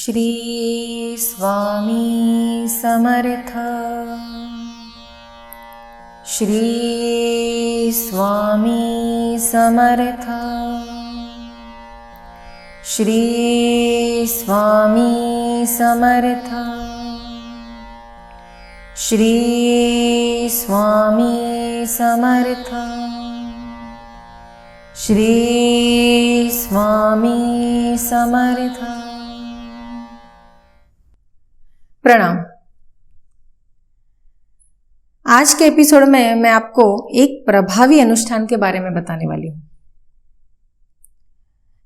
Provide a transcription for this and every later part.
श्री स्वामी समर्थ। श्री स्वामी समर्थ। श्री स्वामी समर्थ। श्री स्वामी समर्थ। श्री स्वामी समर्थ। प्रणाम। आज के एपिसोड में मैं आपको एक प्रभावी अनुष्ठान के बारे में बताने वाली हूँ।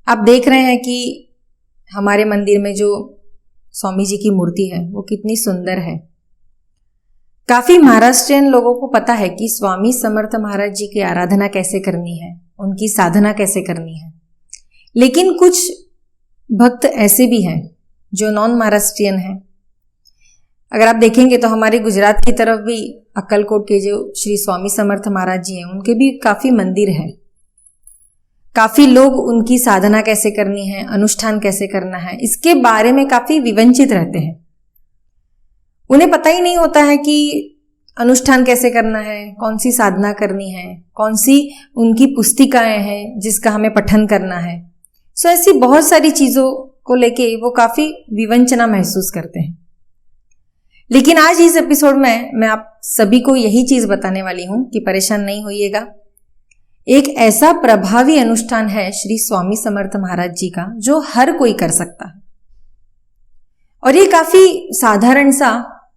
आप देख रहे हैं कि हमारे मंदिर में जो स्वामी जी की मूर्ति है वो कितनी सुंदर है। काफी महाराष्ट्रियन लोगों को पता है कि स्वामी समर्थ महाराज जी की आराधना कैसे करनी है, उनकी साधना कैसे करनी है। लेकिन कुछ भक्त ऐसे भी हैं जो नॉन महाराष्ट्रियन हैं। अगर आप देखेंगे तो हमारे गुजरात की तरफ भी अक्कलकोट के जो श्री स्वामी समर्थ महाराज जी हैं उनके भी काफी मंदिर हैं। काफी लोग उनकी साधना कैसे करनी है, अनुष्ठान कैसे करना है, इसके बारे में काफी विवंचित रहते हैं। उन्हें पता ही नहीं होता है कि अनुष्ठान कैसे करना है, कौन सी साधना करनी है, कौन सी उनकी पुस्तिकाएं हैं जिसका हमें पठन करना है। सो ऐसी बहुत सारी चीजों को लेके वो काफी विवंचना महसूस करते हैं। लेकिन आज इस एपिसोड में मैं आप सभी को यही चीज बताने वाली हूं कि परेशान नहीं होइएगा। एक ऐसा प्रभावी अनुष्ठान है श्री स्वामी समर्थ महाराज जी का जो हर कोई कर सकता है, और ये काफी साधारण सा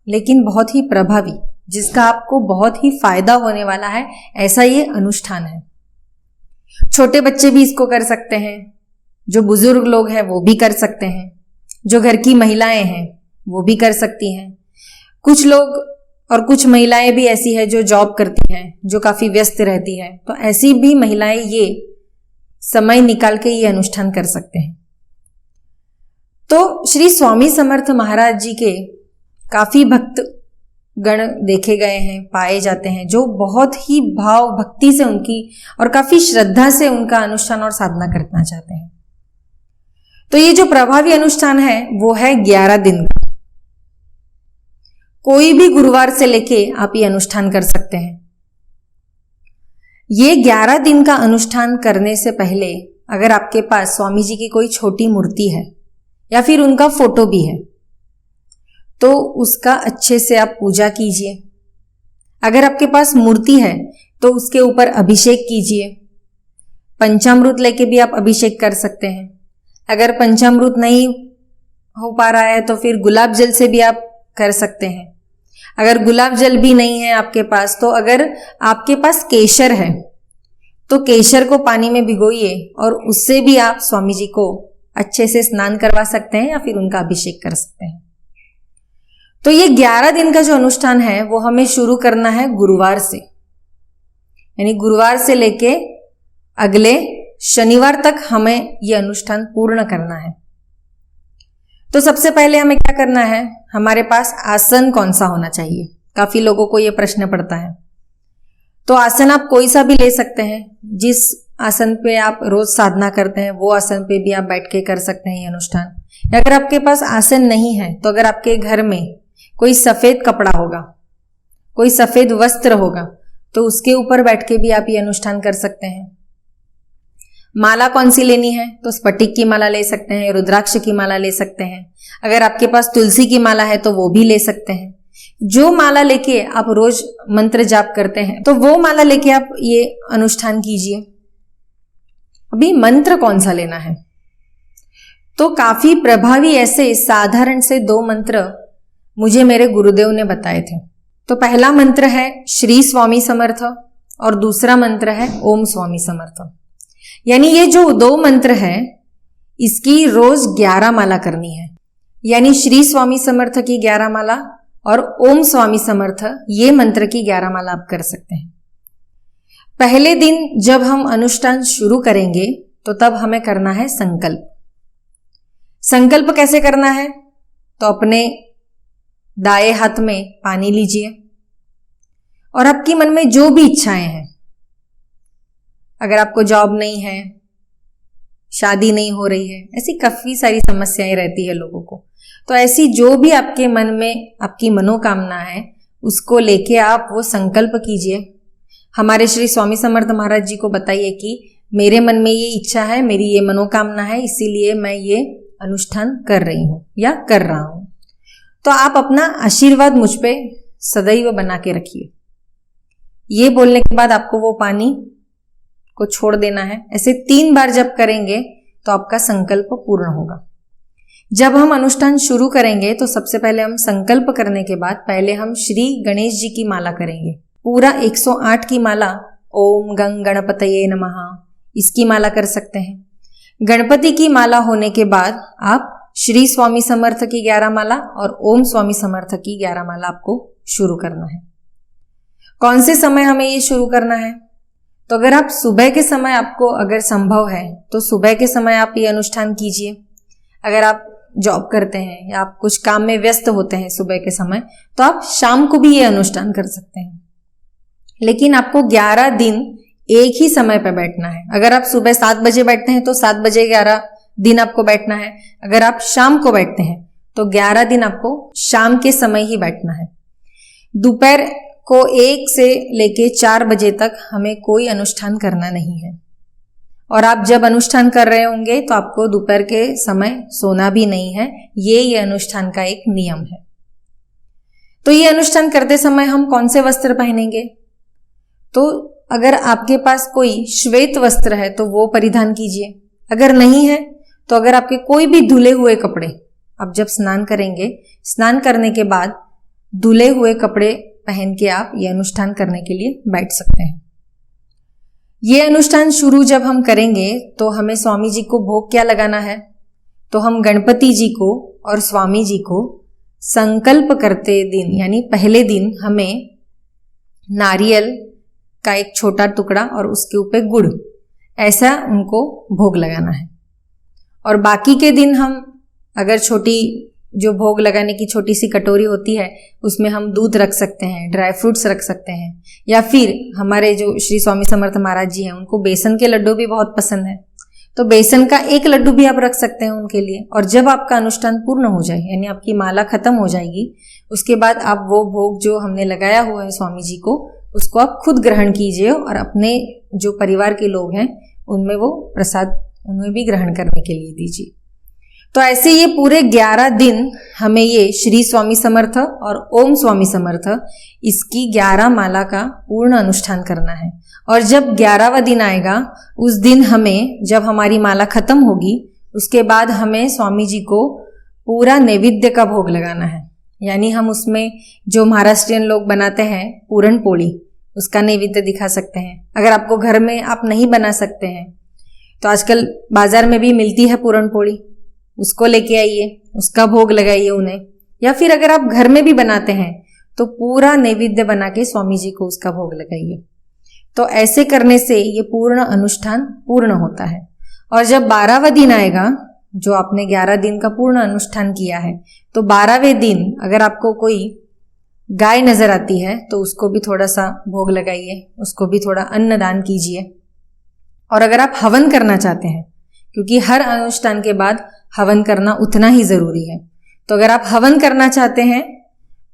लेकिन बहुत ही प्रभावी, जिसका आपको बहुत ही फायदा होने वाला है, ऐसा ये अनुष्ठान है। छोटे बच्चे भी इसको कर सकते हैं, जो बुजुर्ग लोग हैं वो भी कर सकते हैं, जो घर की महिलाएं हैं वो भी कर सकती हैं। कुछ लोग और कुछ महिलाएं भी ऐसी है जो जॉब करती हैं, जो काफी व्यस्त रहती है, तो ऐसी भी महिलाएं ये समय निकाल के ये अनुष्ठान कर सकते हैं। तो श्री स्वामी समर्थ महाराज जी के काफी भक्त गण देखे गए हैं, पाए जाते हैं, जो बहुत ही भाव भक्ति से उनकी और काफी श्रद्धा से उनका अनुष्ठान और साधना करना चाहते हैं। तो ये जो प्रभावी अनुष्ठान है वो है 11 दिन का। कोई भी गुरुवार से लेके आप ये अनुष्ठान कर सकते हैं। ये 11 दिन का अनुष्ठान करने से पहले अगर आपके पास स्वामी जी की कोई छोटी मूर्ति है या फिर उनका फोटो भी है तो उसका अच्छे से आप पूजा कीजिए। अगर आपके पास मूर्ति है तो उसके ऊपर अभिषेक कीजिए। पंचामृत लेके भी आप अभिषेक कर सकते हैं। अगर पंचामृत नहीं हो पा रहा है तो फिर गुलाब जल से भी आप कर सकते हैं। अगर गुलाब जल भी नहीं है आपके पास तो अगर आपके पास केसर है तो केसर को पानी में भिगोइए और उससे भी आप स्वामी जी को अच्छे से स्नान करवा सकते हैं या फिर उनका अभिषेक कर सकते हैं। तो ये 11 दिन का जो अनुष्ठान है वो हमें शुरू करना है गुरुवार से, यानी गुरुवार से लेके अगले शनिवार तक हमें ये अनुष्ठान पूर्ण करना है। तो सबसे पहले हमें क्या करना है, हमारे पास आसन कौन सा होना चाहिए। काफी लोगों को ये प्रश्न पड़ता है। तो आसन आप कोई सा भी ले सकते हैं। जिस आसन पे आप रोज साधना करते हैं वो आसन पे भी आप बैठ के कर सकते हैं ये अनुष्ठान। अगर आपके पास आसन नहीं है तो अगर आपके घर में कोई सफेद कपड़ा होगा, कोई सफेद वस्त्र होगा, तो उसके ऊपर बैठ के भी आप ये अनुष्ठान कर सकते हैं। माला कौन सी लेनी है तो स्फटिक की माला ले सकते हैं, रुद्राक्ष की माला ले सकते हैं। अगर आपके पास तुलसी की माला है तो वो भी ले सकते हैं। जो माला लेके आप रोज मंत्र जाप करते हैं तो वो माला लेके आप ये अनुष्ठान कीजिए। अभी मंत्र कौन सा लेना है, तो काफी प्रभावी ऐसे साधारण से 2 मंत्र मुझे मेरे गुरुदेव ने बताए थे। तो पहला मंत्र है श्री स्वामी समर्थ और दूसरा मंत्र है ओम स्वामी समर्थ। यानी ये जो 2 मंत्र है इसकी रोज 11 माला करनी है। यानी श्री स्वामी समर्थ की 11 माला और ओम स्वामी समर्थ ये मंत्र की 11 माला आप कर सकते हैं। पहले दिन जब हम अनुष्ठान शुरू करेंगे तो तब हमें करना है संकल्प। संकल्प कैसे करना है, तो अपने दाएं हाथ में पानी लीजिए और आपकी मन में जो भी इच्छाएं हैं, अगर आपको जॉब नहीं है, शादी नहीं हो रही है, ऐसी काफी सारी समस्याएं रहती है लोगों को, तो ऐसी जो भी आपके मन में आपकी मनोकामना है उसको लेके आप वो संकल्प कीजिए। हमारे श्री स्वामी समर्थ महाराज जी को बताइए कि मेरे मन में ये इच्छा है, मेरी ये मनोकामना है, इसीलिए मैं ये अनुष्ठान कर रही हूँ या कर रहा हूँ। तो आप अपना आशीर्वाद मुझ पे सदैव बना के रखिए। ये बोलने के बाद आपको वो पानी को छोड़ देना है। ऐसे 3 बार जब करेंगे तो आपका संकल्प पूर्ण होगा। जब हम अनुष्ठान शुरू करेंगे तो सबसे पहले हम संकल्प करने के बाद पहले हम श्री गणेश जी की माला करेंगे। पूरा 108 की माला ओम गंग गणपतये नमः इसकी माला कर सकते हैं। गणपति की माला होने के बाद आप श्री स्वामी समर्थ की 11 माला और ओम स्वामी समर्थ की 11 माला आपको शुरू करना है। कौन से समय हमें ये शुरू करना है? तो अगर आप सुबह के समय आपको अगर संभव है तो सुबह के समय आप ये अनुष्ठान कीजिए। अगर आप जॉब करते हैं या आप कुछ काम में व्यस्त होते हैं सुबह के समय तो आप शाम को भी ये अनुष्ठान कर सकते हैं। लेकिन आपको 11 दिन एक ही समय पर बैठना है। अगर आप सुबह 7 बजे बैठते हैं तो 7 बजे 11 दिन आपको बैठना है। अगर आप शाम को बैठते हैं तो 11 दिन आपको शाम के समय ही बैठना है। दोपहर को 1 से लेके 4 बजे तक हमें कोई अनुष्ठान करना नहीं है। और आप जब अनुष्ठान कर रहे होंगे तो आपको दोपहर के समय सोना भी नहीं है। ये अनुष्ठान का एक नियम है। तो ये अनुष्ठान करते समय हम कौन से वस्त्र पहनेंगे? तो अगर आपके पास कोई श्वेत वस्त्र है तो वो परिधान कीजिए। अगर नहीं है तो अगर आपके कोई भी धुले हुए कपड़े, आप जब स्नान करेंगे, स्नान करने के बाद धुले हुए कपड़े पहन के आप ये अनुष्ठान करने के लिए बैठ सकते हैं। ये अनुष्ठान शुरू जब हम करेंगे तो हमें स्वामी जी को भोग क्या लगाना है? तो हम गणपति जी को और स्वामी जी को संकल्प करते दिन यानी पहले दिन हमें नारियल का एक छोटा टुकड़ा और उसके ऊपर गुड़, ऐसा उनको भोग लगाना है। और बाकी के दिन हम अगर छोटी जो भोग लगाने की छोटी सी कटोरी होती है उसमें हम दूध रख सकते हैं, ड्राई फ्रूट्स रख सकते हैं, या फिर हमारे जो श्री स्वामी समर्थ महाराज जी हैं उनको बेसन के लड्डू भी बहुत पसंद है तो बेसन का 1 लड्डू भी आप रख सकते हैं उनके लिए। और जब आपका अनुष्ठान पूर्ण हो जाए यानी आपकी माला खत्म हो जाएगी उसके बाद आप वो भोग जो हमने लगाया हुआ है स्वामी जी को उसको आप खुद ग्रहण कीजिए और अपने जो परिवार के लोग हैं उनमें वो प्रसाद उन्हें भी ग्रहण करने के लिए दीजिए। तो ऐसे ये पूरे 11 दिन हमें ये श्री स्वामी समर्थ और ओम स्वामी समर्थ इसकी 11 माला का पूर्ण अनुष्ठान करना है। और जब 11वां दिन आएगा उस दिन हमें, जब हमारी माला खत्म होगी उसके बाद हमें स्वामी जी को पूरा नैवेद्य का भोग लगाना है। यानी हम उसमें जो महाराष्ट्रियन लोग बनाते हैं पूरण पोली, उसका नैवेद्य दिखा सकते हैं। अगर आपको घर में आप नहीं बना सकते हैं तो आजकल बाजार में भी मिलती है पूरण पोली, उसको लेके आइए, उसका भोग लगाइए उन्हें। या फिर अगर आप घर में भी बनाते हैं तो पूरा नैवेद्य बना के स्वामी जी को उसका भोग लगाइए। तो ऐसे करने से ये पूर्ण अनुष्ठान पूर्ण होता है। और जब 12वां दिन आएगा, जो आपने 11 दिन का पूर्ण अनुष्ठान किया है, तो 12वें दिन अगर आपको कोई गाय नजर आती है तो उसको भी थोड़ा सा भोग लगाइए, उसको भी थोड़ा अन्नदान कीजिए। और अगर आप हवन करना चाहते हैं, क्योंकि हर अनुष्ठान के बाद हवन करना उतना ही जरूरी है, तो अगर आप हवन करना चाहते हैं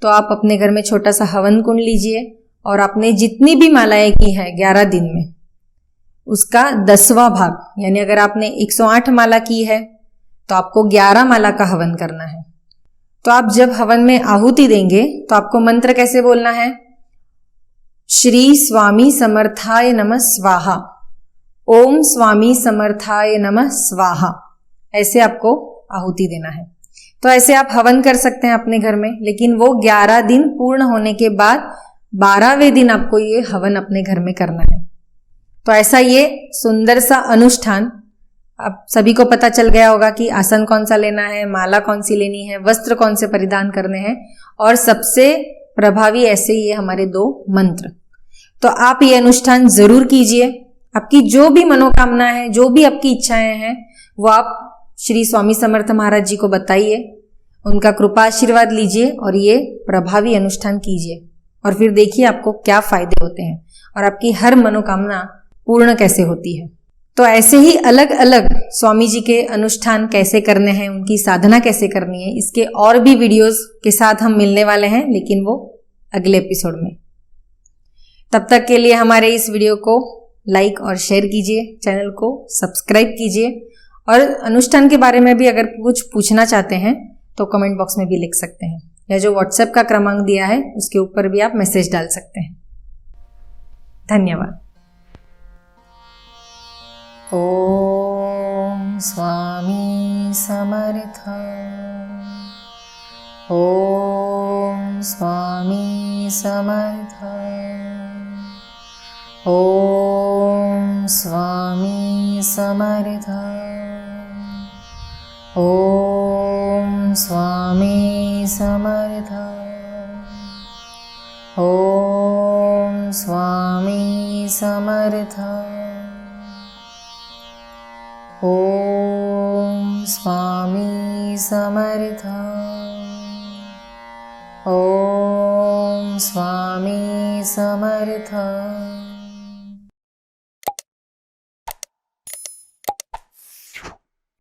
तो आप अपने घर में छोटा सा हवन कुंड लीजिए और आपने जितनी भी मालाएं की है 11 दिन में उसका 10वां भाग, यानी अगर आपने 108 माला की है तो आपको 11 माला का हवन करना है। तो आप जब हवन में आहुति देंगे तो आपको मंत्र कैसे बोलना है? श्री स्वामी समर्थाय नमः स्वाहा, ओम स्वामी समर्थाय नमः स्वाहा, ऐसे आपको आहुति देना है। तो ऐसे आप हवन कर सकते हैं अपने घर में, लेकिन वो 11 दिन पूर्ण होने के बाद 12वें दिन आपको ये हवन अपने घर में करना है। तो ऐसा ये सुंदर सा अनुष्ठान, अब सभी को पता चल गया होगा कि आसन कौन सा लेना है, माला कौन सी लेनी है, वस्त्र कौन से परिधान करने हैं, और सबसे प्रभावी ऐसे ये हमारे 2 मंत्र। तो आप ये अनुष्ठान जरूर कीजिए। आपकी जो भी मनोकामना है, जो भी आपकी इच्छाएं हैं, वो आप श्री स्वामी समर्थ महाराज जी को बताइए, उनका कृपा आशीर्वाद लीजिए और ये प्रभावी अनुष्ठान कीजिए। और फिर देखिए आपको क्या फायदे होते हैं और आपकी हर मनोकामना पूर्ण कैसे होती है। तो ऐसे ही अलग अलग स्वामी जी के अनुष्ठान कैसे करने हैं, उनकी साधना कैसे करनी है, इसके और भी वीडियोस के साथ हम मिलने वाले हैं, लेकिन वो अगले एपिसोड में। तब तक के लिए हमारे इस वीडियो को लाइक और शेयर कीजिए, चैनल को सब्सक्राइब कीजिए, और अनुष्ठान के बारे में भी अगर कुछ पूछना चाहते हैं तो कमेंट बॉक्स में भी लिख सकते हैं, या जो व्हाट्सएप का क्रमांक दिया है उसके ऊपर भी आप मैसेज डाल सकते हैं। धन्यवाद। ओम स्वामी समर्थ। ओम स्वामी समर्थ। ओम स्वामी समर्थ। ओम स्वामी समर्थ। ओम स्वामी समर्थ। ओम स्वामी समर्थ। ओम स्वामी समर्थ।